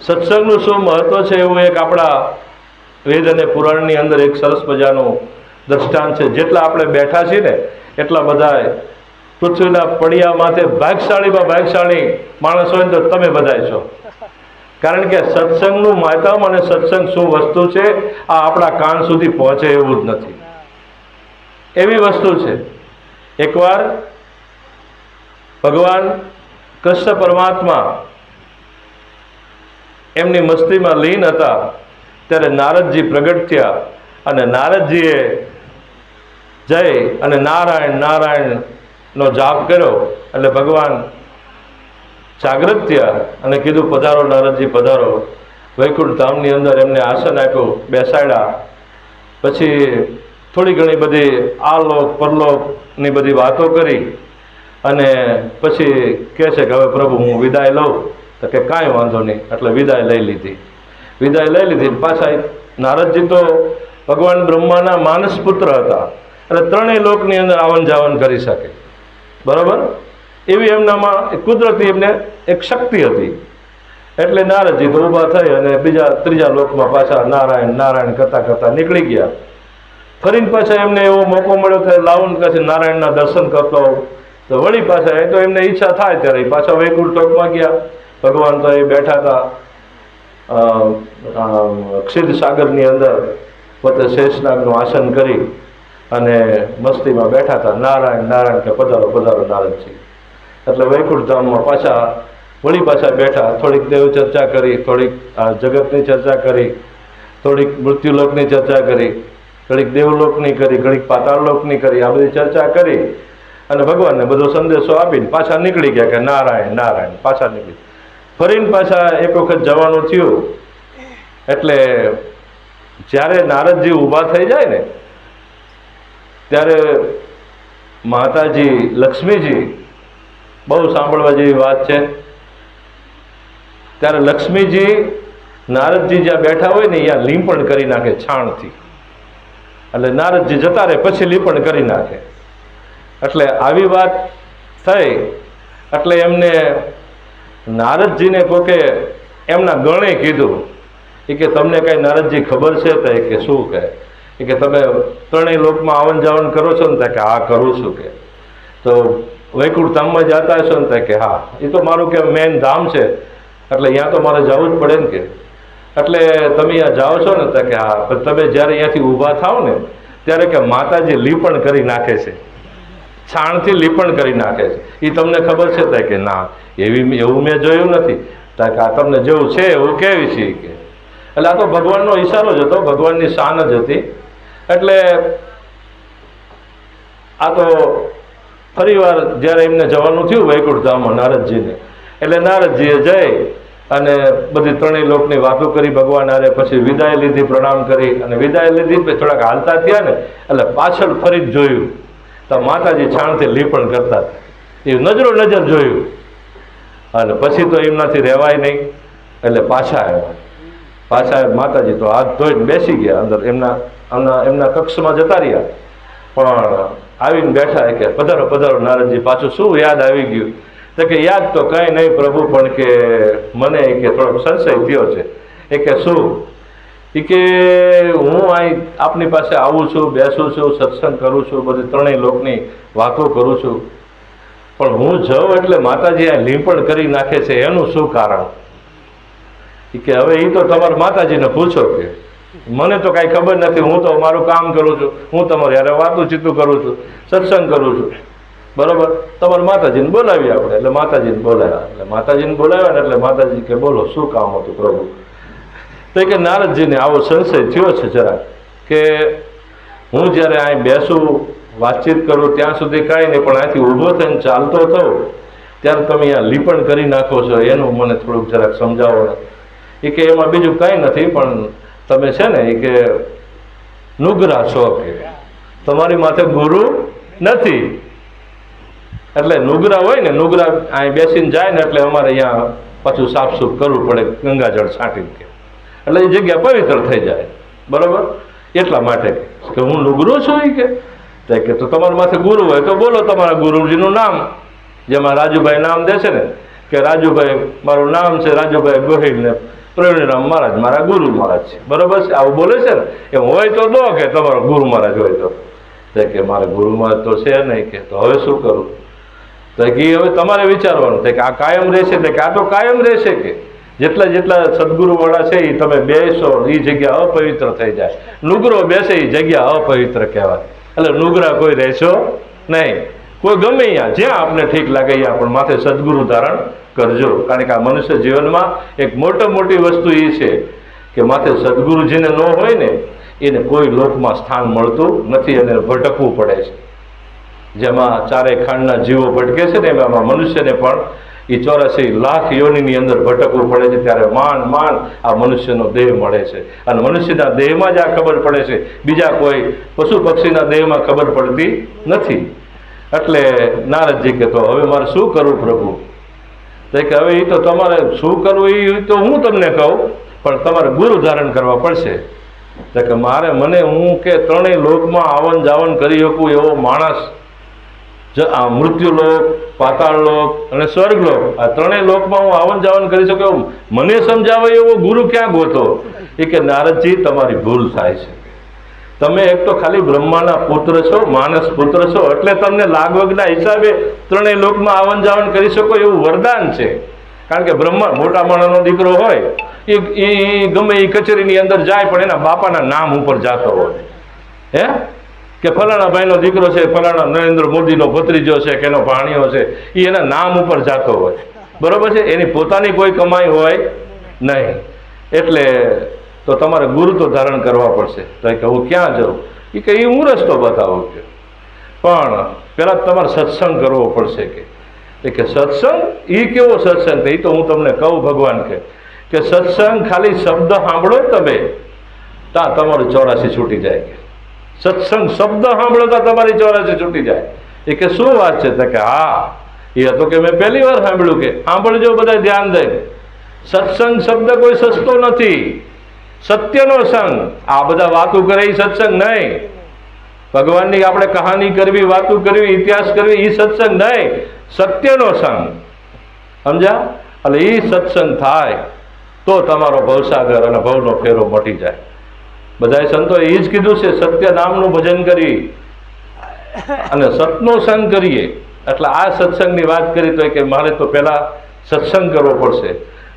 સત્સંગનું શું મહત્વ છે એવું એક આપણા વેદ અને પુરાણની અંદર એક સરસ મજાનું દ્રષ્ટાંત છે. જેટલા આપણે બેઠા છીએ ને એટલા બધા પૃથ્વીના પડિયા માથે ભાગશાળીમાં ભાગશાળી માણસ હોય ને તો તમે બધા છો. કારણ કે સત્સંગનું મહત્વ અને સત્સંગ શું વસ્તુ છે આ આપણા કાન સુધી પહોંચે એવું જ નથી. એવી વસ્તુ છે. એકવાર ભગવાન કૃષ્ણ પરમાત્મા એમની મસ્તીમાં લીન હતા ત્યારે નારદજી પ્રગટ થયા અને નારદજીએ જઈ અને નારાયણ નારાયણ નો જાપ કર્યો. એટલે ભગવાન જાગૃત થયા અને કીધું પધારો નારદજી પધારો. વૈકુંઠ ધામની અંદર એમને આસન આપ્યું, બેસાડ્યા. પછી થોડી ઘણી બધી આલોક પરલોકની બધી વાતો કરી અને પછી કહે છે કે હવે પ્રભુ હું વિદાય લઉં. તો કે કાંઈ વાંધો નહીં. એટલે વિદાય લઈ લીધી. પાછા નારદજી તો ભગવાન બ્રહ્માના માનસ પુત્ર હતા એટલે ત્રણેય લોકની અંદર આવન જાવન કરી શકે, બરાબર? એવી એમનામાં કુદરતી એમને એક શક્તિ હતી. એટલે નારદજી તો ઊભા થઈ અને ત્રીજા લોકમાં પાછા નારાયણ નારાયણ કરતા કરતા નીકળી ગયા. ફરીને પાછા એમને એવો મોકો મળ્યો કે લાવન પછી નારાયણના દર્શન કરતો. તો વળી પાછા એ તો એમને ઈચ્છા થાય ત્યારે પાછા વૈકુંઠ લોકમાં ગયા. ભગવાન તો એ બેઠા હતા ક્ષીર સાગરની અંદર પોતે શેષનાગનું આસન કરી અને મસ્તીમાં બેઠા હતા. નારાયણ નારાયણ કે પધારો પધારો નારદજી. એટલે વૈકુંઠ ધામમાં પાછા વળી પાછા બેઠા. થોડીક દેવ ચર્ચા કરી, થોડીક જગતની ચર્ચા કરી, થોડીક મૃત્યુલોકની ચર્ચા કરી, ઘડીક દેવલોકની કરી, ઘડીક પાતાળલોકની કરી. આ બધી ચર્ચા કરી અને ભગવાનને બધો સંદેશો આપીને પાછા નીકળી ગયા કે નારાયણ નારાયણ. પાછા નીકળી ફરીને પાછા એક વખત જવાનું થયું. એટલે જ્યારે નારદજી ઊભા થઈ જાય ને ત્યારે માતાજી લક્ષ્મીજી, બહુ સાંભળવા જેવી વાત છે, ત્યારે લક્ષ્મીજી નારદજી જ્યાં બેઠા હોય ને ત્યાં લીંપણ કરી નાખે છાણથી. એટલે નારદજી જતા રહે પછી લીંપણ કરી નાખે. એટલે આવી વાત થઈ એટલે એમને નારદજીને કોકે એમના ગણે કીધું કે તમને કઈ નારદજી ખબર છે? તો કે શું કહે કે તમે ત્રણેય લોકમાં આવન જાવન કરો છો ને? કે હા કરું છું. કે તો વૈકુંઠ ધામમાં જતા હશો ને? કે હા, એ તો મારું કે મેન ધામ છે એટલે અહીંયા તો મારે જવું જ પડે ને. કે એટલે તમે અહીંયા જાઓ છો ને? કે હા. તમે જ્યારે અહીંયાથી ઊભા થાવ ને ત્યારે કે માતાજી લીપણ કરી નાખે છે, છાણથી લીપણ કરી નાખે છે. એ તમને ખબર છે? કે ના, એવું મેં જોયું નથી. કે આ તમને જેવું છે એવું કેવી છે. કે એટલે આ તો ભગવાનનો ઈશારો જ હતો, ભગવાનની શાન જ હતી. એટલે આ તો ફરી વાર જ્યારે એમને જવાનું થયું વૈકુંઠ ધામમાં નારદજીને, એટલે નારદજીએ જઈ અને બધી ત્રણેય લોકની વાતો કરી ભગવાન હારે. પછી વિદાય લીધી, પ્રણામ કરી અને વિદાય લીધી. પછી થોડાક હાલતા થયા ને એટલે પાછળ ફરી જોયું તો માતાજી છાણથી લીપણ કરતા. એ નજરો નજર જોયું અને પછી તો એમનાથી રહેવાય નહીં એટલે પાછા આવ્યા. માતાજી તો હાથ ધોઈને બેસી ગયા અંદર, એમના કક્ષમાં જતા રહ્યા. પણ આવીને બેઠા કે પધારો પધારો નારદજી. પાછું શું યાદ આવી ગયું? તો કે યાદ તો કંઈ નહીં પ્રભુ, પણ કે મને કે થોડોક સંશય થયો છે. એ કે શું? એ કે હું અહીં આપની પાસે આવું છું, બેસું છું, સત્સંગ કરું છું, બધી ત્રણેય લોકની વાતો કરું છું, પણ હું જાઉં એટલે માતાજી આ લીંપણ કરી નાખે છે, એનું શું કારણ? કે હવે એ તો તમારા માતાજીને પૂછો. કે મને તો કાંઈ ખબર નથી. હું તો મારું કામ કરું છું, હું તમારે યારે વાતું ચીતું કરું છું, સત્સંગ કરું છું, બરોબર? તમારે માતાજીને બોલાવીએ આપણે. એટલે માતાજીને બોલાવ્યા. એટલે માતાજીને બોલાવ્યા ને એટલે માતાજી કે બોલો શું કામ હતું પ્રભુ? તો કે નારદજીને આવો સંશય થયો છે જરાક, કે હું જ્યારે અહીં બેસું વાતચીત કરું ત્યાં સુધી કાંઈ નહીં, પણ અહીંથી ઊભો થઈને ચાલતો થયો ત્યારે તમે અહીંયા લીપણ કરી નાખો છો, એનું મને થોડુંક જરાક સમજાવો ને. એ કે એમાં બીજું કાંઈ નથી, પણ તમે છે ને એ કે નુગરા છો, કે તમારી માથે ગુરુ નથી. એટલે નુગરા હોય ને, નુગરા અહીં બેસીને જાય ને એટલે અમારે અહીંયા પાછું સાફસૂફ કરવું પડે ગંગાજળ છાંટીને. કે એટલે એ જગ્યા પવિત્ર થઈ જાય, બરોબર? એટલા માટે કે હું નુગરો છું. એ કે તો તમારા માથે ગુરુ હોય તો બોલો તમારા ગુરુજીનું નામ. જેમાં રાજુભાઈ નામ દેશે ને કે રાજુભાઈ મારું નામ છે રાજુભાઈ ગોહિલ ને, પ્રવીણરામ મહારાજ મારા ગુરુ મહારાજ છે, બરોબર છે, આવું બોલે છે ને. એમ હોય તો દો કે તમારો ગુરુ મહારાજ હોય તો કે મારે ગુરુ મહારાજ તો છે નહીં, કે તો હવે શું કરું? તો કે હવે તમારે વિચારવાનું કે આ કાયમ રહેશે, કે આ તો કાયમ રહેશે, કે જેટલા જેટલા સદગુરુ વાળા છે એ તમે બેસો એ જગ્યા અપવિત્ર થઈ જાય, નુગરો બેસે એ જગ્યા અપવિત્ર કહેવાય. એટલે નુગરા કોઈ રહેશો નહીં. કોઈ ગમે અહીંયા જ્યાં આપને ઠીક લાગે અહીંયા પણ માથે સદગુરુ ધારણ કરજો. કારણ કે આ મનુષ્ય જીવનમાં એક મોટી વસ્તુ એ છે કે માથે સદગુરુજીને ન હોય ને એને કોઈ લોકમાં સ્થાન મળતું નથી, અને ભટકવું પડે છે. જેમાં ચારે ખાંડના જીવો ભટકે છે ને એમાં મનુષ્યને પણ એ 84 લાખ યોનિની અંદર ભટકવું પડે છે. ત્યારે માંડ આ મનુષ્યનો દેહ મળે છે, અને મનુષ્યના દેહમાં જ આ ખબર પડે છે, બીજા કોઈ પશુ પક્ષીના દેહમાં ખબર પડતી નથી. એટલે નારદજી કે તો હવે મારે શું કરવું પ્રભુ? તો કે હવે એ તો તમારે શું કરવું એ તો હું તમને કહું, પણ તમારે ગુરુ ધારણ કરવા પડશે. તો કે મારે હું કે ત્રણેય લોકમાં આવન જાવન કરી શકું એવો માણસ, આ મૃત્યુલોક, પાતાળલોક અને સ્વર્ગલોક, આ ત્રણેય લોકમાં હું આવન જાવન કરી શકું એવું મને સમજાવે એવો ગુરુ ક્યાં ગોતો? એ કે નારદજી તમારી ભૂલ થાય છે. તમે એક તો ખાલી બ્રહ્માના પુત્ર છો, માનસ પુત્ર છો, એટલે તમને લાગવગના હિસાબે ત્રણેય લોકમાં આવન જાવન કરી શકો એવું વરદાન છે. કારણ કે બ્રહ્મા મોટા માણસનો દીકરો હોય એ ગમે એ કચેરીની અંદર જાય પણ એના બાપાના નામ ઉપર જતો હોય, કે ફલાણા ભાઈનો દીકરો છે, ફલાણા નરેન્દ્ર મોદીનો ભત્રીજો છે કે એનો ભાણિયો છે, એ એના નામ ઉપર જતો હોય, બરોબર છે. એની પોતાની કોઈ કમાઈ હોય નહીં. એટલે તો તમારે ગુરુ તો ધારણ કરવા પડશે. તો કે હું ક્યાં જાઉં? એ કે હું રસ્તો બતાવું કે પણ પહેલા તમારે સત્સંગ કરવો પડશે. કે સત્સંગ એ કેવો સત્સંગ? એ તો હું તમને કહું ભગવાન કે સત્સંગ ખાલી શબ્દ સાંભળો તમે ત્યાં તમારું 84 છૂટી જાય. કે સત્સંગ શબ્દ સાંભળો ત્યાં તમારી 84 છૂટી જાય. એ કે શું વાત છે? કે હા એ હતો કે મેં પહેલી વાર સાંભળ્યું. કે સાંભળજો બધા ધ્યાન દે. સત્સંગ શબ્દ કોઈ સસ્તો નથી, સત્યનો સંગ. આ બધા વાતો કરે એ સત્સંગ નહીં. ભગવાનની આપણે કહાની કરવી, વાતો કરવી, ઇતિહાસ કરવી એ સત્સંગ નહીં, સત્યનો સંગ. સમજ્યા? એટલે એ સત્સંગ થાય તો તમારો ભવસાગર અને ભવનો ફેરો મટી જાય. બધા સંતોએ એ જ કીધું છે, સત્ય નામનું ભજન કરી અને સતનો સંગ કરીએ. એટલે આ સત્સંગની વાત કરી તો કે મારે તો પહેલા સત્સંગ કરવો પડશે.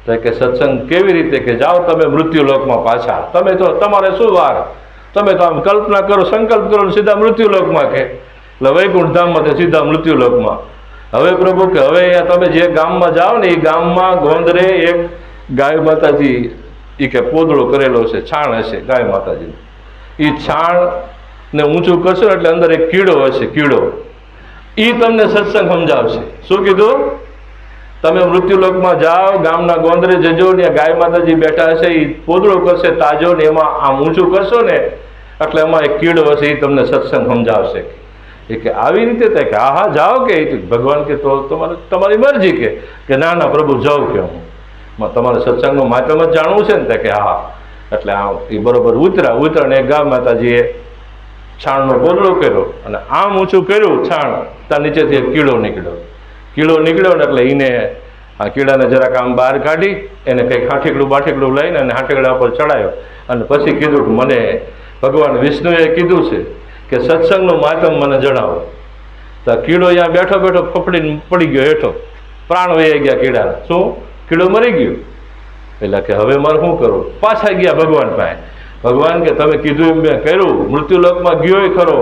તો કે સત્સંગ કેવી રીતે? કે જાઓ તમે મૃત્યુલોકમાં પાછા. તમે તો તમારે શું વાર? તમે તો આમ કલ્પના કરો, સંકલ્પ કરો સીધા મૃત્યુલોકમાં. કે એટલે વૈકુંઠ ધામમાંથી સીધા મૃત્યુલોકમાં. હવે પ્રભુ કે હવે તમે જે ગામમાં જાઓ ને એ ગામમાં ગોંદરે એક ગાય માતાજી એ કે પોદળો કરેલો છે, છાણ હશે ગાય માતાજીનું. એ છાણ ને ઊંચું કરશો એટલે અંદર એક કીડો હશે, કીડો. એ તમને સત્સંગ સમજાવશે. શું કીધું? તમે મૃત્યુલોકમાં જાઓ, ગામના ગોંદરે જજો ને ગાય માતાજી બેઠા હશે, એ પોદળો કરશે તાજો ને એમાં આમ ઊંચું કરશો ને એટલે એમાં એક કીડો હશે, એ તમને સત્સંગ સમજાવશે. એ કે આવી રીતે થાય કે હા જાઓ. કે ભગવાન કે તો તમારી મરજી. કે ના પ્રભુ જાઉં કે હું તમારે સત્સંગનું માધ્યમ જ જાણવું છે ને? કે હા. એટલે એ બરોબર ઉતરા ને ગામ માતાજીએ છાણનો પોદળો કર્યો અને આમ ઊંચું કર્યું છાણ, ત્યાં નીચેથી એક કીડો નીકળ્યો ને એટલે એને આ કીડાને જરાક આમ બહાર કાઢી એને કંઈક બાઠીકડું લઈને અને હાંઠીકડા પર ચડાયો. અને પછી કીધું કે મને ભગવાન વિષ્ણુએ કીધું છે કે સત્સંગનું માધ્યમ મને જણાવો. તો કીડો અહીંયા બેઠો ફફડીને પડી ગયો હેઠો, પ્રાણ વહી ગયા કીડાના. શું? કીડો મરી ગયો. એટલે કે હવે મારે શું કરવું? પાછા ગયા ભગવાન પાસે. ભગવાન કે તમે કીધું એમ મેં કર્યું. મૃત્યુલોકમાં ગયો ખરો,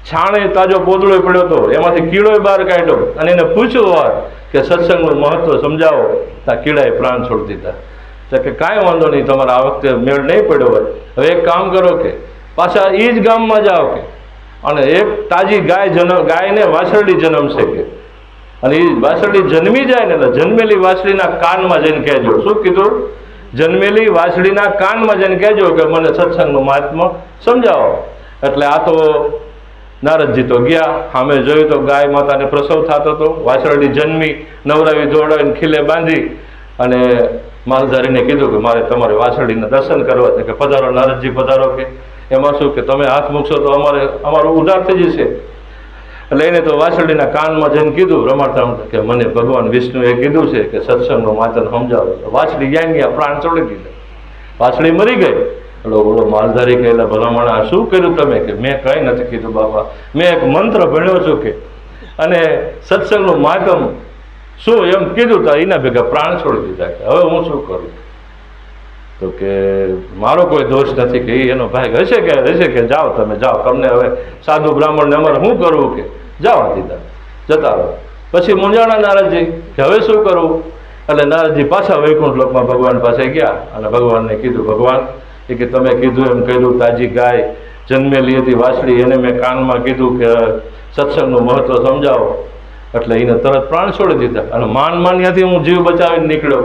છાણે તાજો પોદળો પડ્યો હતો, એમાંથી કીડો બહાર કાઢ્યો અને એને પૂછ્યું વાર કે સત્સંગનું મહત્વ સમજાવો. ત્યાં કીડાએ પ્રાણ છોડી દીધા. તો કે કાંઈ વાંધો નહીં, તમારે આ વખતે મેળ નહીં પડ્યો હોય. હવે એક કામ કરો કે પાછા એ જ ગામમાં જાઓ કે અને એક તાજી ગાયને વાછરડી જન્મશે. કે અને એ વાછરડી જન્મી જાય ને એટલે જન્મેલી વાછડીના કાનમાં જઈને કહેજો. શું કીધું? જન્મેલી વાછડીના કાનમાં જઈને કહેજો કે મને સત્સંગનું મહાત્મ્ય સમજાવો. એટલે આ તો નારદજી તો ગયા, સામે જોયું તો ગાય માતાને પ્રસવ થતો હતો. વાછરડી જન્મી, નવરાવી ધોવડાવીને ખીલે બાંધી અને માલધારીને કીધું કે મારે તમારે વાછરડીના દર્શન કરવા છે. કે પધારો નારદજી પધારો. કે એમાં શું કે તમે હાથ મૂકશો તો અમારું ઉદ્ધાર થઈ જશે. એટલે એને તો વાછરડીના કાનમાં જઈને કીધું રમાડતા કે મને ભગવાન વિષ્ણુએ કીધું છે કે સત્સંગનું માતન સમજાવો. વાછડી ગયા પ્રાણ છોડી દીધા, વાછડી મરી ગઈ. એટલે ઓલો માલધારી કહેલા ભલામણા શું કર્યું તમે? કે મેં કંઈ નથી કીધું બાપા, મેં એક મંત્ર ભણ્યો છું કે અને સત્સંગનું માતમ શું એમ કીધું તો એના ભેગા પ્રાણ છોડી દીધા. કે હવે હું શું કરું? તો કે મારો કોઈ દોષ નથી, કે એનો ભાઈ હશે કે જાઓ તમે જાઓ, તમને હવે સાધુ બ્રાહ્મણને અમારે શું કરવું, કે જવા દીધા, જતા રહો. પછી મૂંઝાણા નારદજી કે હવે શું કરવું? એટલે નારદજી પાછા વૈકુંઠ લોકમાં ભગવાન પાસે ગયા અને ભગવાનને કીધું, ભગવાન એ કે તમે કીધું એમ કર્યું, તાજી ગાય જન્મેલી હતી વાછડી, એને મેં કાનમાં કીધું કે સત્સંગનું મહત્વ સમજાવો, એટલે એને તરત પ્રાણ છોડી દીધા અને માન ત્યાંથી હું જીવ બચાવીને નીકળ્યો.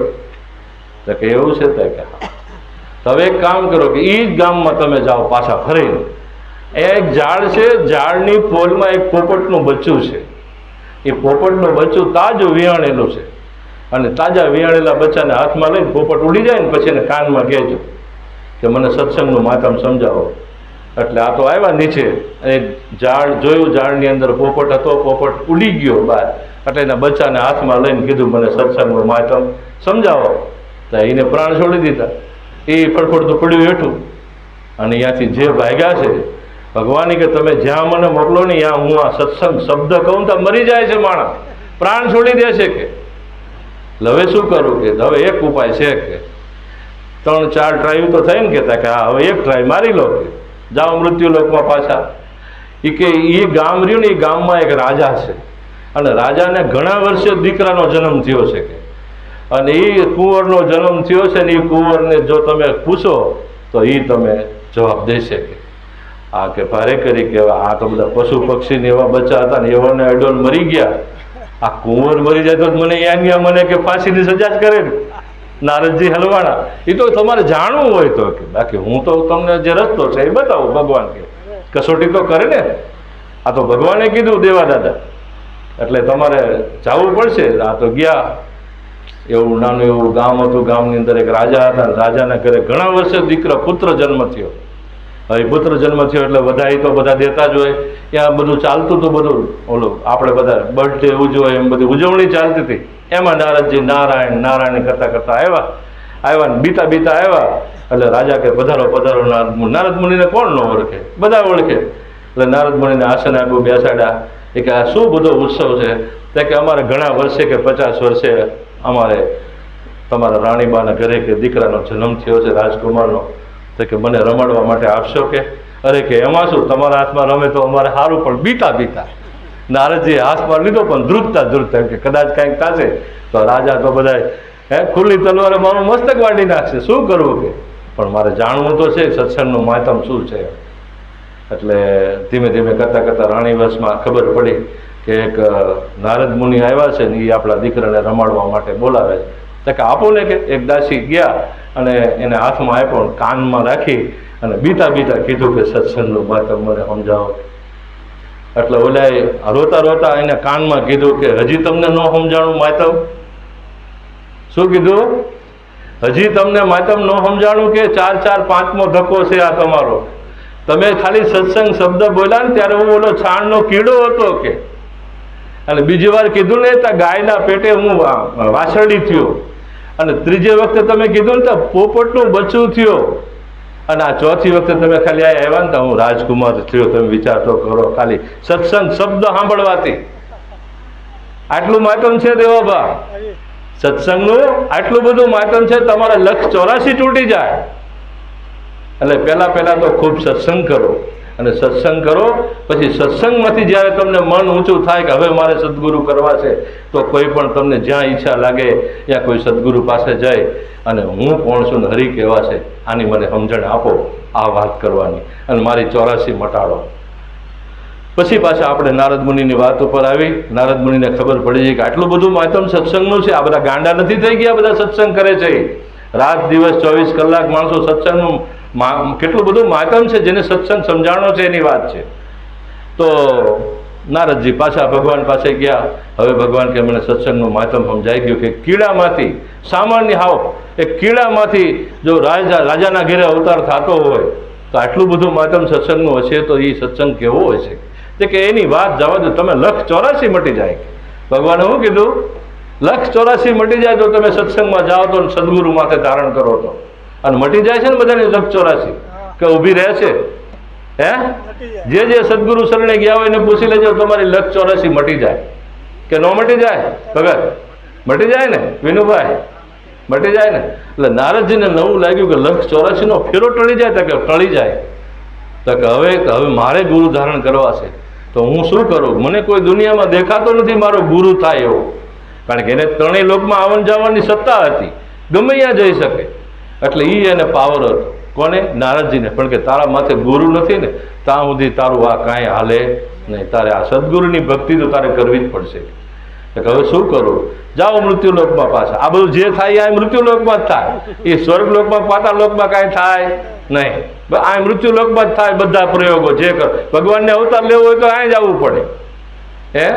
તો કે એવું છે? તો હવે એક કામ કરો કે એ જ ગામમાં તમે જાઓ પાછા ફરીને. એક ઝાડ છે, ઝાડની પોલમાં એક પોપટનું બચ્ચું છે. એ પોપટનું બચ્ચું તાજું વિયાણેલું છે અને તાજા વિયાણેલા બચ્ચાને હાથમાં લઈને પોપટ ઉડી જાય ને પછી એને કાનમાં કહેજો કે મને સત્સંગનું માતમ સમજાવો. એટલે આ તો આવ્યા નીચે, એક ઝાડ જોયું, ઝાડની અંદર પોપટ હતો, પોપટ ઉડી ગયો બહાર. એટલે એના બચ્ચાને હાથમાં લઈને કીધું મને સત્સંગનું માતમ સમજાવો. તો એને પ્રાણ છોડી દીધા. એ ફડફડતું પડ્યું હેઠું અને અહીંયાથી જે ભાગ્યા છે ભગવાને કે તમે જ્યાં મને મોકલો ને ત્યાં હું આ સત્સંગ શબ્દ કહું તો મરી જાય છે માણસ, પ્રાણ છોડી દે છે. કે હવે શું કરું? કે હવે એક ઉપાય છે કે 3-4 ટ્રાય તો થઈ ને, કહેતા કે હા હવે એક ટ્રાય મારી લો, કે જાઓ મૃત્યુ લોકમાં પાછા. એ કે એ ગામ રહ્યું ને, એ ગામમાં એક રાજા છે અને રાજાને ઘણા વર્ષે દીકરાનો જન્મ થયો છે કે અને એ કુંવરનો જન્મ થયો છે ને એ કુંવરને જો તમે પૂછો તો એ તમે જવાબ દેશે કે આ કે ભારે કરી કે આ તો બધા પશુ પક્ષીને એવા બચ્ચા હતા ને એવાને અડોલ મરી ગયા, આ કુંવર મરી જાય તો મને યાન્યા મને કે ફાંસીની સજા જ કરે. નારદજી હલવાણા, એ તો તમારે જાણવું હોય તો કે બાકી હું તો તમને જે રસ્તો છે એ બતાવું. ભગવાન કે કસોટી તો કરે ને, આ તો ભગવાને કીધું દેવા દાદા, એટલે તમારે જવું પડશે. આ તો ગયા. એવું નાનું એવું ગામ હતું, ગામની અંદર એક રાજા હતા, રાજાના ઘરે ઘણા વર્ષે પુત્ર જન્મ થયો. હવે પુત્ર જન્મ થયો એટલે બધા તો બધા દેતા જ હોય, ત્યાં બધું ચાલતું હતું, બધું ઓલું આપણે બધા બર્થડે ઉજવો એમ બધી ઉજવણી ચાલતી હતી. એમાં નારદજી નારાયણ નારાયણ કરતા કરતા આવ્યા ને બીતા આવ્યા. એટલે રાજા કે પધારો પધારો નારદ મુનિને કોણ ન ઓળખે? બધા ઓળખે. એટલે નારદ મુનિને આસન આપ્યું, બેસાડ્યા. એ કે આ શું બધો ઉત્સવ છે? તે કે અમારે ઘણા વર્ષે કે 50 વર્ષે અમારે તમારા રાણીબાના ઘરે કે દીકરાનો જન્મ થયો છે રાજકુમારનો, તો કે મને રમાડવા માટે આપશો? કે અરે કે એમાં શું, તમારા હાથમાં રમે તો અમારે સારું. પણ બીતા નારદજીએ હાથમાં લીધો પણ ધ્રુજતા કે કદાચ કાંઈક થશે તો રાજા તો બધા ખુલ્લી તલવારે મારું મસ્તક વાડી નાખશે, શું કરવું? કે પણ મારે જાણવું તો છે સત્સંગનું માતમ શું છે. એટલે ધીમે ધીમે કરતા રાણીવશમાં ખબર પડી કે એક નારદ મુનિ આવ્યા છે ને એ આપણા દીકરાને રમાડવા માટે બોલાવે છે. તો કે આપો ને. કે એક દાસી ગયા અને એને હાથમાં આપ્યો, કાનમાં રાખી અને બીતા કીધું કે સત્સંગનું માતમ મને સમજાવો. એટલે ઓલાએ રોતા એને કાનમાં કીધું કે હજી તમને ન સમજાણું માતમ? શું કીધું? હજી તમને માતમ ન સમજાણું? કે 4 5મો ધક્કો છે આ તમારો. તમે ખાલી સત્સંગ શબ્દ બોલ્યા ને ત્યારે હું ઓલો છાણનો કીડો હતો કે, અને બીજી વાર કીધું ને તો ગાયના પેટે હું વાછરડી થયો, અને ત્રીજી વખતે તમે કીધું ને તો પોપટનું બચ્ચું થયો, અને આ ચોથી વખતે તમે ખાલી આવ્યા ને તો હું રાજકુમાર થયો. તમે વિચાર તો કરો, ખાલી સત્સંગ શબ્દ સાંભળવાથી આટલું માતમ છે દેવાભા. સત્સંગનું આટલું બધું માતમ છે, તમારા લક્ષ 84 તૂટી જાય. એટલે પહેલા તો ખૂબ સત્સંગ કરો, અને સત્સંગ કરો પછી સત્સંગમાંથી જ્યારે તમને મન ઊંચું થાય કે હવે મારે સદગુરુ કરવા છે, તો કોઈ પણ તમને જ્યાં ઈચ્છા લાગે ત્યાં કોઈ સદગુરુ પાસે જાય અને હું કોણ છું ને હરી કેવા છે આની મને સમજણ આપો, આ વાત કરવાની, અને મારી 84 મટાડો. પછી પાછા આપણે નારદ મુનિની વાત ઉપર આવી. નારદ મુનિને ખબર પડી છે કે આટલું બધું માતમ સત્સંગનું છે. આ બધા ગાંડા નથી થઈ ગયા, બધા સત્સંગ કરે છે રાત દિવસ 24 કલાક. માણસો સત્સંગનું કેટલું બધું માતમ છે, જેને સત્સંગ સમજાણો છે એની વાત છે. તો નારદજી પાછા ભગવાન પાસે ગયા. હવે ભગવાન કે મને સત્સંગનું માતમ સમજાઈ ગયું કે કીડામાંથી, સામાન્ય હાવ એક કીડામાંથી જો રાજાના ઘેરે અવતાર થતો હોય તો આટલું બધું માતમ સત્સંગનું હશે તો એ સત્સંગ કેવો હોય છે? તે કે એની વાત જવા દો, તમે 184 મટી જાય. ભગવાને શું કીધું? 184 મટી જાય તો તમે સત્સંગમાં જાઓ તો, સદગુરુ માથે ધારણ કરો તો, અને મટી જાય છે ને બધાને 184 કે ઊભી રહે છે? હે, જે સદગુરુ શરણે ગયા હોય એને પૂછી લેજો, તમારી 184 મટી જાય કે ન મટી જાય? ભગત મટી જાય ને? વિનુભાઈ મટી જાય ને? એટલે નારદજીને નવું લાગ્યું કે 184 નો ફેરો ટળી જાય. તો કે ટળી જાય. તો કે હવે મારે ગુરુ ધારણ કરવા છે, તો હું શું કરું? મને કોઈ દુનિયામાં દેખાતો નથી મારો ગુરુ થાય એવો, કારણ કે એને ત્રણેય લોકમાં આવન જવાની સત્તા હતી, ગમે ત્યાં જઈ શકે. એટલે એને પાવર હતો. કોને? નારદજીને. પણ કે તારા માથે ગુરુ નથી ને, ત્યાં સુધી તારું આ કાંઈ હાલે નહીં. તારે આ સદગુરુની ભક્તિ તો તારે કરવી જ પડશે. હવે શું કરું? જાઓ મૃત્યુલોકમાં પાછા. આ બધું જે થાય આ મૃત્યુલોકમાં જ થાય. એ સ્વર્ગલોકમાં પાતાળલોકમાં કાંઈ થાય નહીં. આ મૃત્યુલોકમાં જ થાય બધા પ્રયોગો જે કર. ભગવાનને અવતાર લેવો હોય તો અહીં જ આવવું પડે. હે,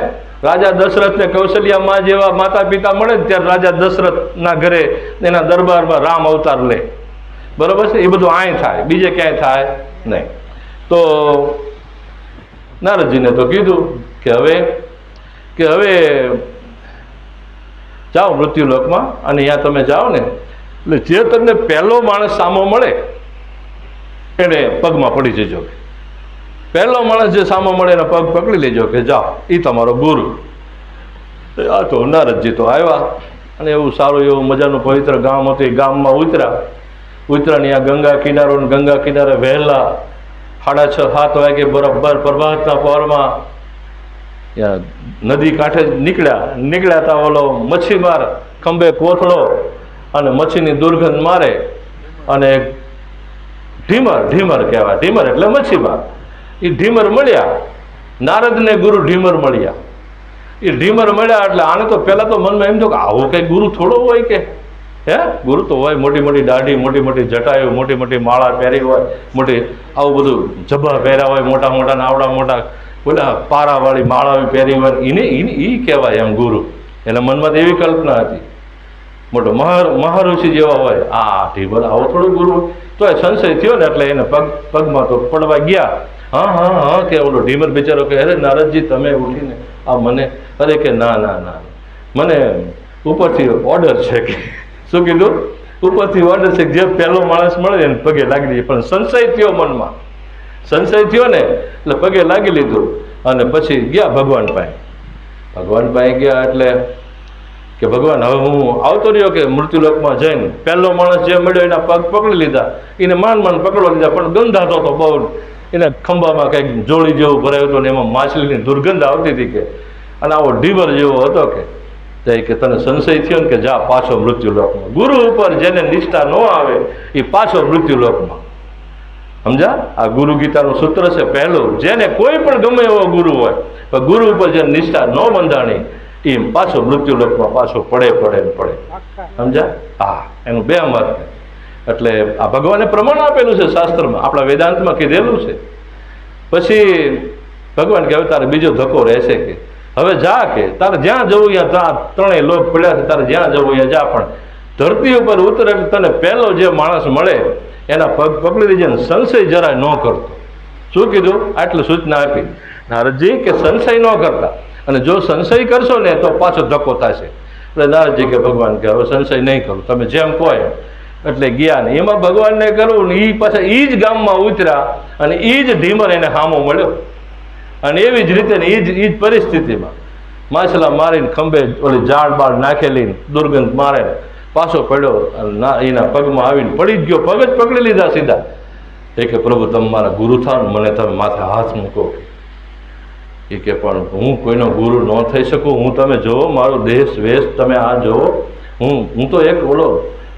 રાજા દશરથને કૌશલ્યામાં જેવા માતા પિતા મળે ને ત્યારે રાજા દશરથના ઘરે એના દરબારમાં રામ અવતાર લે. બરોબર છે? એ બધું અહીં થાય, બીજે ક્યાંય થાય નહીં. તો નારદજીને તો કીધું કે હવે જાઓ મૃત્યુલોકમાં, અને ત્યાં તમે જાઓ ને એટલે જે તમને પહેલો માણસ સામો મળે એને પગમાં પડી જજો. પહેલો માણસ જે સામો મળે એને પગ પકડી લેજો કે જાઓ, એ તમારો ગુરુ. આ તો નારદજી તો આવ્યા, અને એવું સારું એવું મજાનું પવિત્ર ગામ હતું. એ ગામમાં ઉતરાની આ ગંગા કિનારો, ગંગા કિનારે વહેલા 6:30-7 વાગે બરાબર પ્રભાતના પહોરમાં નદી કાંઠે નીકળ્યા હતા. ઓલો મચ્છીમાર ખંભે કોથળો અને મચ્છીની દુર્ગંધ મારે, અને ઢીમર કહેવાય. ઢીમર એટલે મચ્છીમાર. એ ઢીમર મળ્યા નારદને, ગુરુ ઢીમર મળ્યા. એ ઢીમર મળ્યા એટલે આને તો પહેલાં તો મનમાં એમ થયું કે આવો કંઈ ગુરુ થોડો હોય કે? હે, ગુરુ તો હોય મોટી મોટી દાઢી, મોટી મોટી જટાઓ, મોટી મોટી માળા પહેરી હોય, મોટી આવું બધું જબ્બા પહેર્યા હોય, મોટા મોટા નાવડા મોટા બોલા પારાવાળી માળા પહેરી હોય, એ કહેવાય એમ ગુરુ. એના મનમાં એવી કલ્પના હતી, મોટો મહાઋષિ જેવા હોય. આ ઢીમર આવો થોડો ગુરુ? તો એ સંશય થયો ને એટલે એને પગમાં તો પડવા ગયા. હા કે ઓલો ઢીમર બિચારો કે અરે નારદજી તમે ઉઠીને આ મને, અરે કે ના મને ઉપરથી ઓર્ડર છે કે. શું કીધું? ઉપરથી ઓર્ડર છે કે જે પહેલો માણસ મળે એને પગે લાગી દઈએ. પણ સંશય થયો મનમાં, સંશય થયો ને એટલે પગે લાગી લીધું, અને પછી ગયા ભગવાન પાસે ગયા. એટલે કે ભગવાન હવે હું આવતો રહ્યો કે મૃત્યુલોકમાં જઈને પહેલો માણસ જે મળ્યો એના પગ પકડી લીધા, એને માંડ પકડવા લીધા, પણ ગંધાતો હતો બહુ. એને ખંભામાં કંઈક જોડી જેવું ભરાયું હતું, ને એમાં માછલીની દુર્ગંધ આવતી હતી કે. અને આવો ઢીબર જેવો હતો કે તને સંશય થયો ને કે જા પાછો મૃત્યુલોકમાં. ગુરુ ઉપર જેને નિષ્ઠા ન આવે એ પાછો મૃત્યુલોકમાં. સમજા? આ ગુરુ ગીતાનું સૂત્ર છે પહેલું. જેને કોઈ પણ ગમે એવો ગુરુ હોય, પણ ગુરુ ઉપર જે નિષ્ઠા ન બંધાણી એ પાછો મૃત્યુલોકમાં પાછો પડે. સમજા? હા, એનું 2 મત. એટલે આ ભગવાને પ્રમાણ આપેલું છે શાસ્ત્રમાં, આપણા વેદાંતમાં કીધેલું છે. પછી ભગવાન કે હવે તારે બીજો ધક્કો રહેશે કે હવે જા, કે તારે જ્યાં જવું ત્યાં ત્રણેય લોક પડ્યા છે, તારે જ્યાં જવું ત્યાં જા, પણ ધરતી ઉપર ઉતરે એટલે તને પહેલો જે માણસ મળે એના પગ પકડી લેજે, સંશય જરાય ન કરતો. શું કીધું? આટલી સૂચના આપી નારદજી કે સંશય ન કરતા, અને જો સંશય કરશો ને તો પાછો ધક્કો થશે. એટલે નારદજી કે ભગવાન કે હવે સંશય નહીં કરું, તમે જેમ કહો એમ. એટલે ગયા ને એમાં ભગવાનને કરવું ને એ પાછા એ જ ગામમાં ઉતર્યા, અને એ જ ઢીમર એને હામો મળ્યો. અને એવી જ રીતે ને એ જ પરિસ્થિતિમાં માછલા મારીને ખંભે ઓલી ઝાડ બાળ નાખેલી દુર્ગંધ મારે પાછો પડ્યો, એના પગમાં આવીને પડી જ ગયો. પગ જ પકડી લીધા સીધા. એ કે પ્રભુ તમે મારા ગુરુ થાવ ને મને તમે માથે હાથ મૂકો. એ કે પણ હું કોઈનો ગુરુ ન થઈ શકું. હું તમે જોવો મારો દેશ વેશ તમે આ જોવો. હું તો એક ઓલો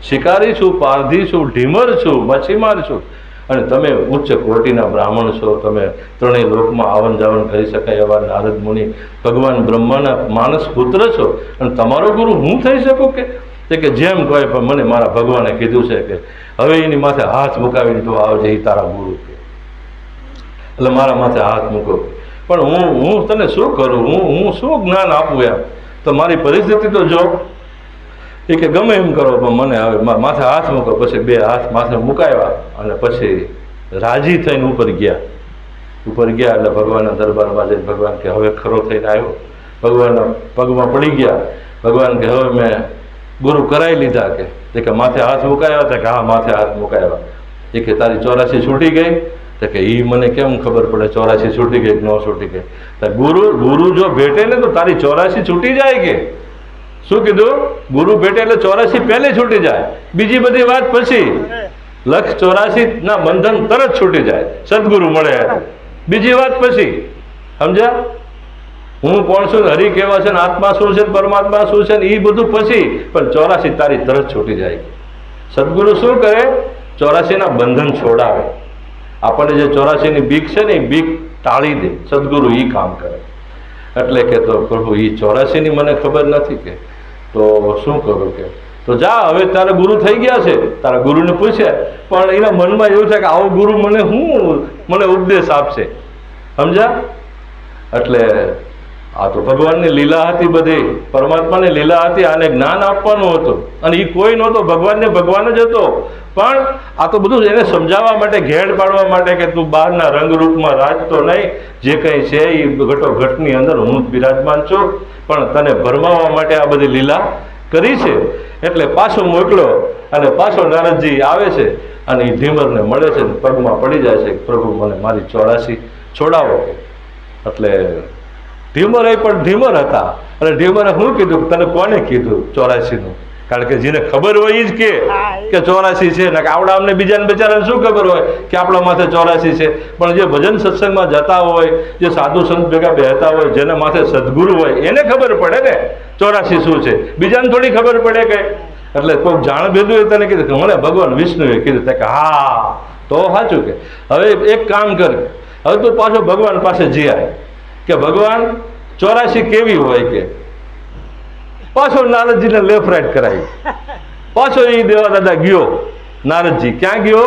શિકારી છું, પારધી છું, ઢીમર છું, મચ્છીમાર છું, અને તમે ઉચ્ચ કોટીના બ્રાહ્મણ છો. તમે ત્રણેય લોકમાં આવન જાવન કરી શકાય એવા નારદ મુનિ, ભગવાન બ્રહ્માના માનસ પુત્ર છો, અને તમારો ગુરુ હું થઈ શકું કે જેમ કહે. પણ મને મારા ભગવાને કીધું છે કે હવે એની માથે હાથ મુકાવીને તો આવજે, એ તારા ગુરુ કે. એટલે મારા માથે હાથ મૂકો. પણ હું તને શું કરું? હું શું જ્ઞાન આપું એમ? તો મારી પરિસ્થિતિ તો જો. એ કે ગમે એમ કરો, પણ મને હવે માથે હાથ મૂકો. પછી 2 હાથ માથે મુકાવ્યા, અને પછી રાજી થઈને ઉપર ગયા. ઉપર ગયા એટલે ભગવાનના દરબારમાં જઈને ભગવાન કે હવે ખરો થઈને આવ્યો. ભગવાનના પગમાં પડી ગયા. ભગવાન કે હવે મેં ગુરુ કરાવી લીધા. કે માથે હાથ મુકાયા હતા? કે હા, માથે હાથ મુકાયા. એ કે તારી 84 છૂટી ગઈ? તો કે એ મને કેમ ખબર પડે 84 છૂટી ગઈ કે ન છૂટી ગઈ? તો ગુરુ જો ભેટે ને તો તારી 84 છૂટી જાય. કે શું કીધું? ગુરુ ભેટે એટલે 84 પહેલે છૂટી જાય, બીજી બધી વાત પછી. 184 ના બંધન તરત છૂટી જાય સદગુરુ મળે. બીજી વાત પછી. સમજ્યા? હું કોણ છું, હરિ કેવા છે, આત્મા શું છે, પરમાત્મા શું છે, એ બધું પછી. પણ 84 તારી તરત છૂટી જાય. સદગુરુ શું કરે? 84 ના બંધન છોડાવે. આપણને જે 84 ની બીક છે ને એ બીક ટાળી દે. સદગુરુ એ કામ કરે. એટલે કે તો પ્રભુ એ 84 ની મને ખબર નથી. કે તો શું કરું? કે તો જા, હવે તારા ગુરુ થઈ ગયા છે. તારા ગુરુને પૂછે. પણ એના મનમાં એવું થાય કે આવો ગુરુ મને ઉપદેશ આપશે. સમજ્યા? એટલે આ તો ભગવાનની લીલા હતી, બધી પરમાત્માની લીલા હતી. આને જ્ઞાન આપવાનું હતું અને એ કોઈ નહોતો, ભગવાન જ હતો. પણ આ તો બધું એને સમજાવવા માટે, ઘેડ પાડવા માટે કે તું બહારના રંગરૂપમાં રાજતો નહીં, જે કંઈ છે એ ઘટોઘટની અંદર હું જ બિરાજમાન છું. પણ તને ભરમાવવા માટે આ બધી લીલા કરી છે. એટલે પાછો મોકલ્યો અને પાછો નારદજી આવે છે અને એ ઢીમરને મળે છે, પગમાં પડી જાય છે. પ્રભુ મને મારી 84 છોડાવો. એટલે ઢીમર એ પણ ઢીમર હતા. અને ઢીમરે શું કીધું? તને કોને કીધું 84 નું? કારણ કે જેને ખબર હોય એ જ કે 84 છે. ને આવડા અમને બીજાને બિચારાને શું ખબર હોય કે આપણા માથે 84 છે? પણ જે ભજન સત્સંગમાં જતા હોય, જે સાધુ સંત ભેગા બેહતા હોય, જેના માથે સદગુરુ હોય, એને ખબર પડે ને 84 શું છે. બીજાને થોડી ખબર પડે કે? એટલે કોઈ જાણ ભેદું એ તને કીધું કે મને ભગવાન વિષ્ણુએ કીધું. કે હા, તો સાચું. કે હવે એક કામ કર, હવે તું પાછો ભગવાન પાસે જઈ આય. કે ભગવાન 84 કેવી હોય? કે પાછો નારદજીને લેફ્ટ રાઈટ કરાવી. પાછો એ દેવા દાદા ગયો. નારદજી ક્યાં ગયો?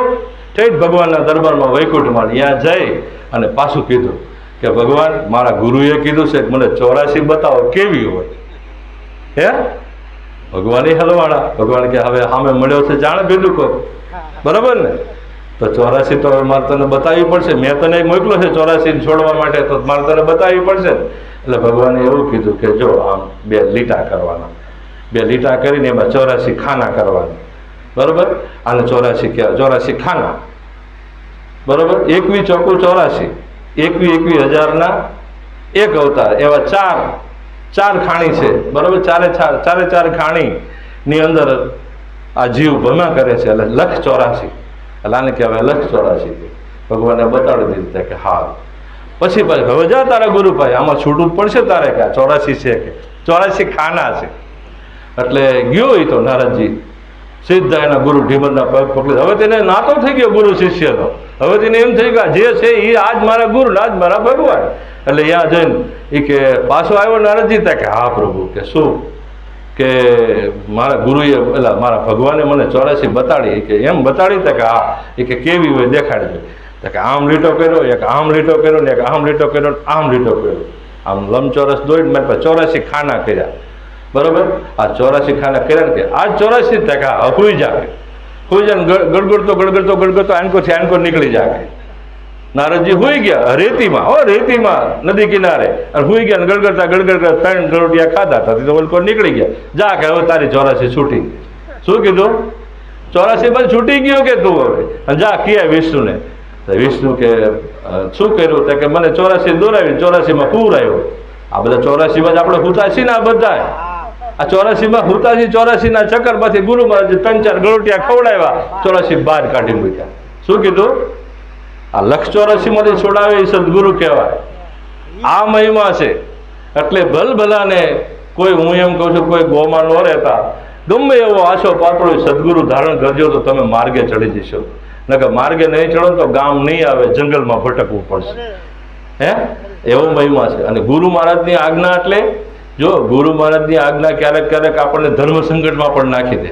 ઠેઠ ભગવાનના દરબારમાં, વૈકુંઠમાં. ત્યાં જઈ અને પાછું કીધું કે ભગવાન, મારા ગુરુએ કીધું છે મને 84 બતાવો કેવી હોય. હે ભગવાન એ હલવાણા. ભગવાન કે હવે સામે મળ્યો છે, જાણે ભેદું કહો. બરાબર ને? તો 84 તો મારે તને બતાવવી પડશે. મેં તને મોકલો છે 84 છોડવા માટે, તો મારે તને બતાવવી પડશે. એટલે ભગવાને એવું કીધું કે જો આમ 2 લીટા કરવાના, 2 લીટા કરીને એમાં 84 ખાના કરવાના. બરોબર? આને 84 કહેવાય, 84 ખાના. બરોબર? 21 ચોકું 84, 21,000 એક અવતાર, એવા ચાર ખાણી છે. બરોબર? ચારે ખાણી ની અંદર આ જીવ ભમા કરે છે. એટલે 184. એટલે આને કહેવાય 184. ભગવાને બતાડી દીધું કે હા. પછી હવે જા તારા ગુરુ ભાઈ, આમાં છૂટવું પડશે તારે. કે 84 છે, કે 84 ખાના છે. એટલે ગયો એ તો નારદજી સીધા એના ગુરુ ઢીમરના પગ પકડી. હવે તેને નાતો થઈ ગયો ગુરુ શિષ્યનો. હવે તેને એમ થઈ ગયા જે છે એ આજ મારા ગુરુ, આજ મારા ભગવાન. એટલે ત્યાં જઈને એ કે પાછો આવ્યો નારદજી. કે હા પ્રભુ. કે શું? કે મારા ગુરુએ એટલે મારા ભગવાને મને 84 બતાડી. કે એમ બતાડી? કે હા. એ કે કેવી હોય દેખાડજો. કે આમ લીટો કર્યો, એક આમ લીટો કર્યો, ને એક આમ લીટો કર્યો, આમ લીટો કર્યો. આમ લંબચોરસ દોડીને મેં 84 ખાના કર્યા. બરોબર? આ 84 ખાના કર્યા. કે આ 84 ટકા હુઈ જાય. ગડગડતો આનકો નીકળી જાય. નારદજી હુઈ ગયા રેતીમાં, નદી કિનારે. અને હુઈ ગયા ને ગડગડતા 3 ગરોડિયા ખાધા હતા. તો ઓલકો નીકળી ગયા. જા કે હવે તારી 84 છૂટી. શું કીધું? 84 બાદ છૂટી ગયો કે તું હવે જા ક્યાં વિષ્ણુને. વિષ્ણુ કે શું કર્યું? તો કે મને 84 દોરાવી, 84 પૂર આવ્યો. આ બધા 84 જ આપણે હુતાશી ને આ બધા. આ 84 હુતાશી, 84 ના ચક્કરમાંથી ગુરુ મહારાજ 3-4 ગરોટિયા ખવડાવ્યા, 84 બહાર કાઢી મૂક્યા. શું કીધું? આ 184 માંથી છોડાવે એ સદગુરુ કહેવાય. આ મહિમા છે. એટલે ભલભલાને કોઈ, હું એમ કહું છું, કોઈ ગોમાં ન રહેતા, ગમે એવો આશો પાતળો સદગુરુ ધારણ કરજો તો તમે માર્ગે ચડી જશો. નકર માર્ગે નહીં ચડો તો ગામ નહીં આવે, જંગલમાં ભટકવું પડશે. હે એવો મહિમા છે. અને ગુરુ મહારાજની આજ્ઞા એટલે જો ગુરુ મહારાજની આજ્ઞા ક્યારેક આપણને ધર્મ સંકટમાં પણ નાખી દે.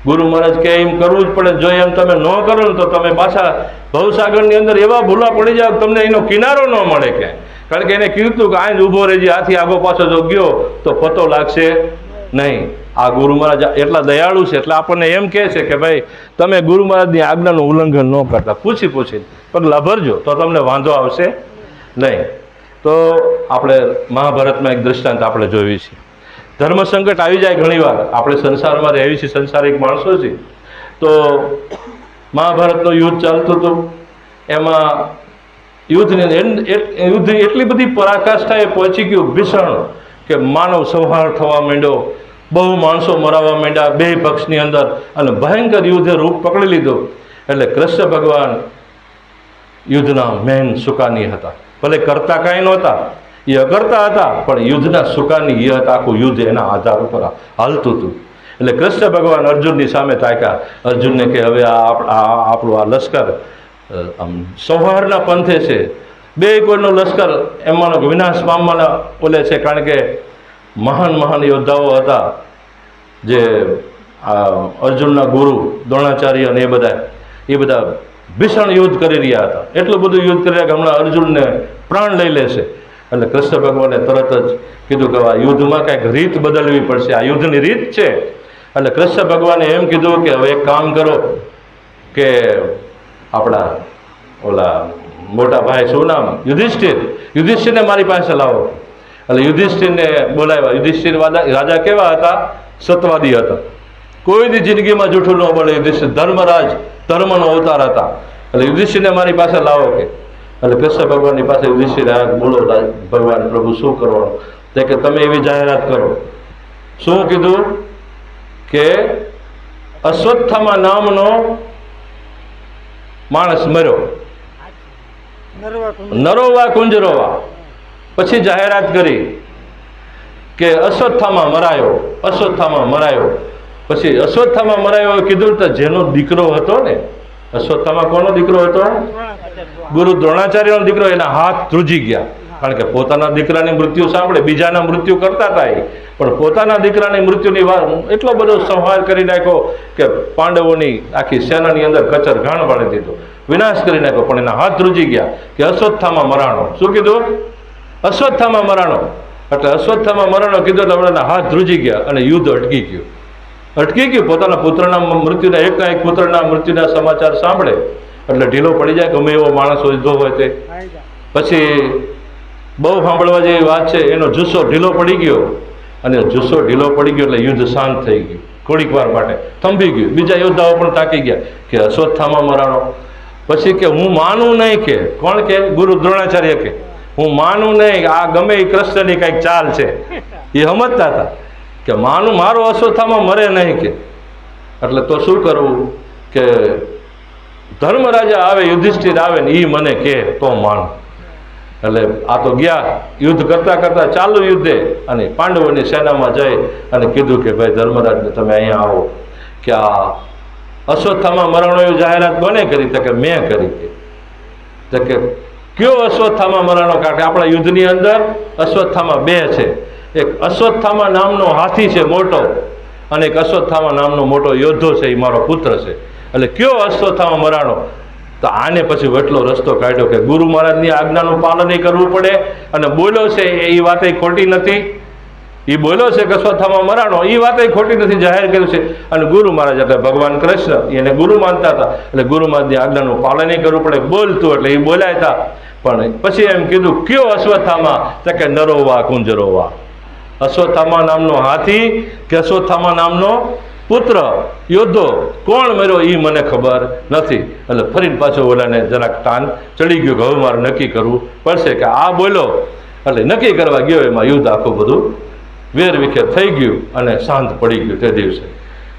ગુરુ મહારાજ કે એમ કરવું જ પડે. જો એમ તમે ન કરો ને તો તમે પાછા ભવસાગરની અંદર એવા ભૂલા પડી જાવ તમને એનો કિનારો ન મળે ક્યાંય. કારણ કે એને કીધું કે આ જ ઊભો રહેજે, આથી આગો પાછો જો ગયો તો પતો લાગશે નહીં. આ ગુરુ મહારાજ એટલા દયાળુ છે. એટલે આપણને એમ કહે છે કે ભાઈ તમે ગુરુ મહારાજની આજ્ઞાનું ઉલ્લંઘન ન કરતા, પૂછી પગલાં ભરજો તો તમને વાંધો આવશે નહીં. તો આપણે મહાભારતમાં એક દૃષ્ટાંત આપણે જોયું છે. ધર્મ સંકટ આવી જાય ઘણીવાર, આપણે સંસારમાં રહેવી છીએ, સંસારિક માણસો છીએ. તો મહાભારતનું યુદ્ધ ચાલતું હતું, એમાં યુદ્ધ એટલી બધી પરાકાષ્ઠાએ પહોંચી ગયું ભીષણ કે માનવ સંહાર થવા માંડ્યો, બહુ માણસો મરાવા માંડ્યા બે પક્ષની અંદર, અને ભયંકર યુદ્ધે રૂપ પકડી લીધું. એટલે કૃષ્ણ ભગવાન યુદ્ધના મેન સુકાની હતા. ભલે કરતા કાંઈ નહોતા, એ અકર્તા હતા, પણ યુદ્ધના સુકાની એ હતા. આખું યુદ્ધ એના આધાર ઉપર હાલતું હતું. એટલે કૃષ્ણ ભગવાન અર્જુનની સામે તાક્યા. અર્જુનને કે હવે આપણું આ લશ્કર આમ સંહારના પંથે છે, બે કોઈનો લશ્કર એમાંનો વિનાશ પામવાના બોલે છે. કારણ કે મહાન મહાન યોદ્ધાઓ હતા, જે અર્જુનના ગુરુ દ્રોણાચાર્ય અને એ બધા ભીષણ યુદ્ધ કરી રહ્યા હતા. એટલું બધું યુદ્ધ કરી રહ્યા કે હમણાં અર્જુનને પ્રાણ લઈ લેશે. એટલે કૃષ્ણ ભગવાને તરત જ કીધું કે આ યુદ્ધમાં કાંઈક રીત બદલવી પડશે, આ યુદ્ધની રીત છે. એટલે કૃષ્ણ ભગવાને એમ કીધું કે હવે એક કામ કરો કે આપણા ઓલા મોટા ભાઈ શું નામ, યુધિષ્ઠિરને મારી પાસે લાવો. એટલે યુધિષ્ઠિરને બોલાવ્યા. યુધિષ્ઠિર રાજા કેવા હતા? સત્યવાદી હતા. કોઈની જિંદગીમાં જૂઠું ન બોલે. યુધિષ્ઠિર ધર્મરાજ, ધર્મનો અવતાર હતા. એટલે યુધિષ્ઠિરને મારી પાસે લાવો કે. એટલે કૃષ્ણ ભગવાનની પાસે યુધિષ્ઠિર આવ્યા. બોલો ભગવાન પ્રભુ શું કરવાનું? તે કે તમે એવી જાહેરાત કરો. શું કીધું? કે અશ્વત્થામા નામનો માણસ મર્યો, નરોવા કુંજરોવા. પછી જાહેરાત કરી કે અશ્વત્થામા મરાયો, અશ્વત્થામા મરાયો. પછી અશ્વત્થામા મરાયો કીધું તો જેનો દીકરો હતો ને, અશ્વત્થામા કોનો દીકરો હતો? ગુરુ દ્રોણાચાર્યનો દીકરો. એના હાથ ધ્રુજી ગયા. કારણ કે પોતાના દીકરાની મૃત્યુ સાંભળે, બીજાના મૃત્યુ કરતા હતા એ, પણ પોતાના દીકરાની મૃત્યુની વાત એટલો બધો સંહાર કરી નાખ્યો કે પાંડવોની આખી સેનાની અંદર કચર ઘાણ પાડી દીધો, વિનાશ કરી નાખ્યો. પણ એના હાથ ધ્રુજી ગયા કે અશ્વત્થામા મરાણો. શું કીધું? અશ્વત્થામા મરાણો. એટલે અશ્વત્થામા મરાણો કીધું એટલે એના હાથ ધ્રુજી ગયા અને યુદ્ધ અટકી ગયું. અટકી ગયું. પોતાના પુત્રના મૃત્યુના એક પુત્રના મૃત્યુના સમાચાર સાંભળે એટલે ઢીલો પડી જાય. ગમે એવો માણસ લીધો હોય તે. પછી બહુ સાંભળવા જેવી વાત છે, એનો જુસ્સો ઢીલો પડી ગયો. અને જુસ્સો ઢીલો પડી ગયો એટલે યુદ્ધ શાંત થઈ ગયું. થોડીક વાર માટે થંભી ગયું. બીજા યોદ્ધાઓ પણ તાકી ગયા કે અશ્વત્થામા મરાણો. પછી કે હું માનું નહીં. કે કોણ કે? ગુરુ દ્રોણાચાર્ય કે હું માનું નહીં. આ ગમે એ કૃષ્ણની કંઈક ચાલ છે, એ સમજતા હતા કે મારો અશ્વત્થામા મરે નહીં કે. એટલે તો શું કરવું? કે ધર્મરાજા આવે, યુધિષ્ઠિર આવે ને એ મને કહે તો માનું. એટલે આ તો ગયા યુદ્ધ કરતા કરતા ચાલુ યુદ્ધે, અને પાંડવોની સેનામાં જઈ અને કીધું કે ભાઈ ધર્મરાજને તમે અહીંયા આવો, કે આ અશ્વત્થામા મરાણો એવી જાહેરાત કોને કરી? તો કે મેં કરી. તો કે કયો અશ્વત્થામા મરાણો? કારણ કે આપણા યુદ્ધની અંદર અશ્વત્થામા બે છે. એક અશ્વત્થામા નામનો હાથી છે મોટો, અને એક અશ્વત્થામા નામનો મોટો યોદ્ધો છે, એ મારો પુત્ર છે. એટલે કયો અશ્વત્થામા મરાણો? તો આને પછી વટલો રસ્તો કાઢ્યો કે ગુરુ મહારાજની આજ્ઞાનું પાલન કરવું પડે. અને બોલ્યો છે એ વાત ખોટી નથી. એ બોલ્યો છે કે અશ્વત્થામા મરાણો, એ વાત ખોટી નથી, જાહેર કર્યું છે. અને ગુરુ મહારાજ એટલે ભગવાન કૃષ્ણ એને ગુરુ માનતા હતા, એટલે ગુરુ મહારાજની આજ્ઞાનું પાલન કરવું પડે. બોલતું એટલે એ બોલ્યા હતા. પણ પછી એમ કીધું કયો અશ્વત્થામા? તો કે નરોવા કુંજરોવા. અશ્વત્થામા નામનો હાથી કે અશ્વત્થામા નામનો પુત્ર યોદ્ધો કોણ મર્યો એ મને ખબર નથી. એટલે ફરીને પાછો ઓલાને જરાક તાન ચડી ગયું કે હવે મારે નક્કી કરવું પડશે. કે આ બોલો એટલે નક્કી કરવા ગયો, એમાં યુદ્ધ આખું બધું વેરવિખેર થઈ ગયું અને શાંત પડી ગયું તે દિવસે.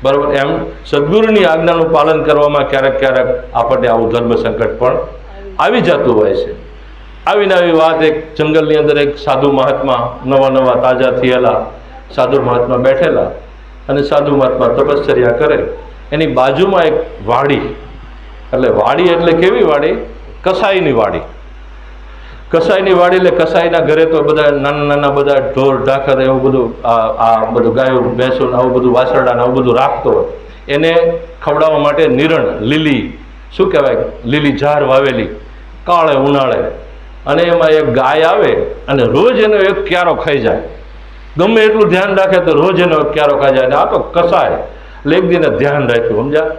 બરાબર. એમ સદગુરુની આજ્ઞાનું પાલન કરવામાં ક્યારેક ક્યારેક આપણને આવું ધર્મ સંકટ પણ આવી જતું હોય છે. આવીને આવી વાત, એક જંગલની અંદર એક સાધુ મહાત્મા, નવા તાજા થયેલા સાધુ મહાત્મા બેઠેલા, અને સાધુ મહાત્મા તપશ્ચર્યા કરે. એની બાજુમાં એક વાડી. એટલે વાડી એટલે કેવી વાડી? કસાઈની વાડી. કસાઈની વાડી એટલે કસાઈના ઘરે તો બધા નાના નાના બધા ઢોર ઢાકર એવું બધું, આ બધું ગાયો ભેંસો આવું બધું વાસરડા આવું બધું રાખતો હોય. એને ખવડાવવા માટે નિરણ લીલી, શું કહેવાય, લીલી ઝાર વાવેલી કાળે ઉનાળે. અને એમાં એક ગાય આવે અને રોજ એનો એક ક્યારો ખાઈ જાય. ગમે એટલું ધ્યાન રાખે તો રોજ એનો ક્યારો ખાઈ જાય. આ તો કસાય. એટલે એક દિને ધ્યાન રાખ્યું, સમજ્યા,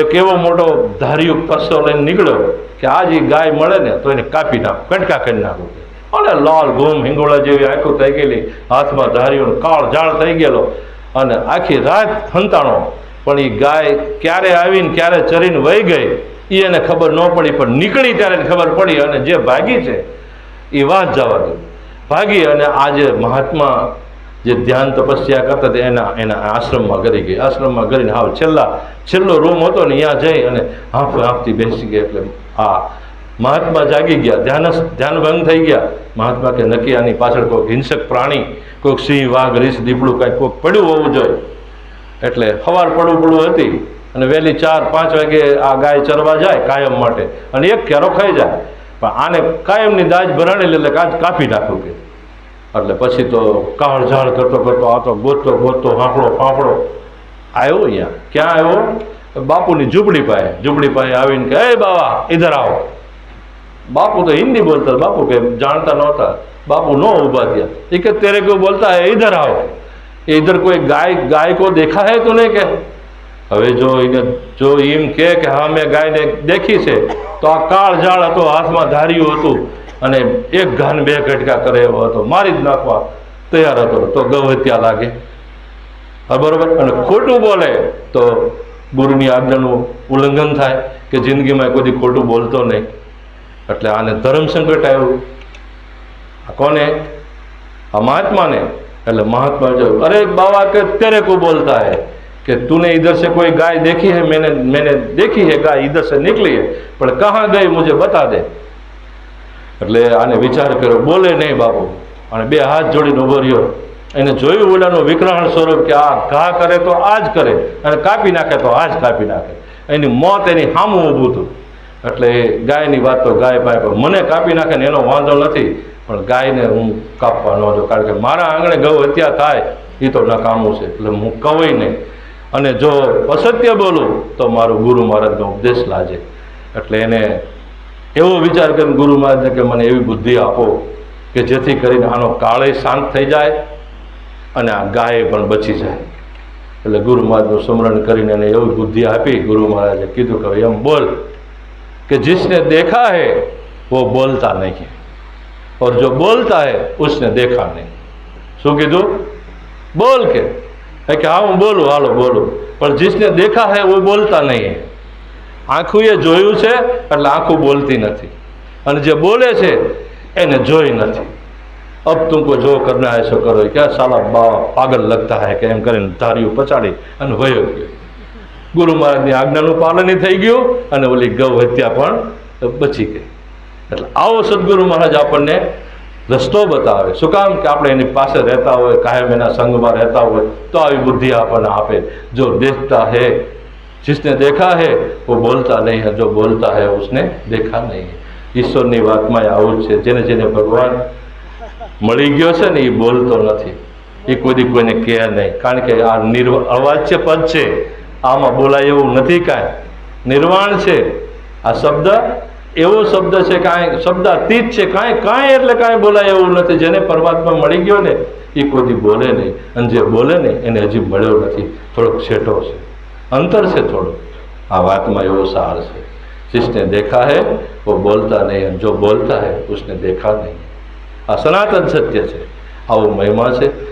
એક એવો મોટો ધાર્યું કસ્સો લઈને નીકળ્યો કે આજ એ ગાય મળે ને તો એને કાપી નાખું, કટકા કરી નાખું. અને લાલ ઘૂમ હિંગોળા જેવી આંખો થઈ ગયેલી, હાથમાં ધાર્યું, કાળ ઝાળ થઈ ગયેલો, અને આખી રાત હંતાણો. પણ એ ગાય ક્યારે આવીને ક્યારે ચરીને વહી ગઈ એ એને ખબર ન પડી, પણ નીકળી ત્યારે એને ખબર પડી. અને જે ભાગી છે એ વાત જવા દે, ભાગી અને આજે મહાત્મા જે ધ્યાન તપસ્યા કરતા હતા એના આશ્રમમાં કરી ગઈ. આશ્રમમાં કરીને હાવ છેલ્લો રૂમ હતો ને ત્યાં જઈ અને હાંફથી બેસી ગઈ. એટલે આ મહાત્મા જાગી ગયા, ધ્યાન ભંગ થઈ ગયા. મહાત્મા કે નક્કી આની પાછળ કોઈક હિંસક પ્રાણી, કોઈક સિંહ, વાઘ, રીંછ, દીપડું કાંઈક કોઈક પડ્યું હોવું જોઈએ. એટલે સવાર પડવું હતી અને વહેલી 4-5 વાગે આ ગાય ચરવા જાય કાયમ માટે, અને એક ક્યારો ખાઈ જાય. પણ આને કાયમની દાજ ભરાણેલી, એટલે કાચ કાપી નાખ્યું કે. એટલે પછી તો કાળ ઝાળ કરતો આ તો ગોતતો હાંફળો ફાંફળો આવ્યો. અહીંયા ક્યાં આવ્યો? બાપુની ઝૂંપડી પાસે આવીને કે એ બાવા ઇધર આવો. બાપુ તો હિન્દી બોલતા, બાપુ કે જાણતા નહોતા. બાપુ નો ઊભા થયા. એ કે તેરે ક્यों બોલતા है, इधर आओ. इधर कोई गाय को देखा है तूने के? હવે જો એમ કે હા મેં ગાયને દેખી છે, તો આ કાળ ઝાળ હતો, હાથમાં ધાર્યું હતું, અને એક ઘાન 2 કટકા કરે એવો હતો, મારી જ નાખવા તૈયાર હતો. તો ગૌ હત્યા લાગે, બરોબર. અને ખોટું બોલે તો ગુરુની આજ્ઞાનું ઉલ્લંઘન થાય કે જિંદગીમાં કોઈ ખોટું બોલતો નહીં. એટલે આને ધર્મ સંકટ આવ્યું. કોને? આ મહાત્માને. એટલે મહાત્મા જો અરે बाबा के तेरे को बोलता है कि तूने इधर से कोई गाय देखी है? मैंने देखी है गाय, इधर से निकली है, पर कहाँ गई मुझे बता दे. એટલે આને વિચાર કર્યો, બોલે નહીં બાપુ. અને 2 હાથ જોડીને ઉભો રહ્યો. એને જોયું ઓલાનું વિકરાળ સ્વરૂપ કે આ ઘા કરે તો આ જ કરે, અને કાપી નાખે તો આ જ કાપી નાખે. એની મોત એની સામું ઊભું હતું. એટલે ગાયની વાત તો ગાય પાસે, મને કાપી નાખે ને એનો વાંધો નથી, પણ ગાયને હું કાપવા ન દઉં, કારણ કે મારા આંગણે ગૌ હત્યા થાય એ તો નકામું છે. એટલે હું કવાય નહીં, અને જો અસત્ય બોલું તો મારું ગુરુ મહારાજનો ઉપદેશ લાજે. એટલે એને એવો વિચાર કરીને ગુરુ મહારાજને કે મને એવી બુદ્ધિ આપો કે જેથી કરીને આનો કાળે શાંત થઈ જાય અને આ ગાય પણ બચી જાય. એટલે ગુરુ મહારાજનું સ્મરણ કરીને એને એવી બુદ્ધિ આપી. ગુરુ મહારાજે કીધું કે એમ બોલ कि जिसने देखा है वो बोलता नहीं है, और जो बोलता है उसने देखा नहीं. શું કીધું? બોલ કે હા હું બોલું, હાલો બોલું, પણ जिसने देखा है वो बोलता नहीं है. આંખું એ જોયું છે એટલે આંખું બોલતી નથી, અને જે બોલે છે એને જોઈ નથી. અબ તુમકો જો કરના હે સો કરો. ક્યાં સાલા પાગલ લગતા હે કે એમ કરીને ધાર્યું પચાડી અને વયો ગયો. ગુરુ મહારાજની આજ્ઞાનું પાલન થઈ ગયું, અને ઓલી ગૌ હત્યા પણ બચી ગઈ. એટલે આવો સદગુરુ મહારાજ આપણને રસ્તો બતાવે. શું કામ? કે આપણે એની પાસે રહેતા હોય, કાયમ એના સંગમાં રહેતા હોય, તો આવી બુદ્ધિ આપણને આપે. જો દેખતા હે, जिसने देखा है वो बोलता नहीं है, जो बोलता है उसने देखा नहीं है. ઈશ્વરની વાતમાં આવું જ છે. જેને ભગવાન મળી ગયો છે ને એ બોલતો નથી, એ કોઈને કહે નહીં, કારણ કે આ અવાચ્ય પદ છે, આમાં બોલાય એવું નથી. કાંઈ નિર્વાણ છે. આ શબ્દ એવો શબ્દ છે, કાંઈ શબ્દાતીત છે, કાંઈ એટલે કાંઈ બોલાય એવું નથી. જેને પરમાત્મા મળી ગયો ને એ કોઈ બોલે નહીં, અને જે બોલે ને એને હજી મળ્યો નથી. થોડોક છેટો છે, અંતર છે થોડું. આ વાતમાં એવો સાર છે. जिसने देखा है वो बोलता नहीं, जो बोलता है उसने देखा नहीं. આ સનાતન સત્ય છે. આવો મહિમા છે.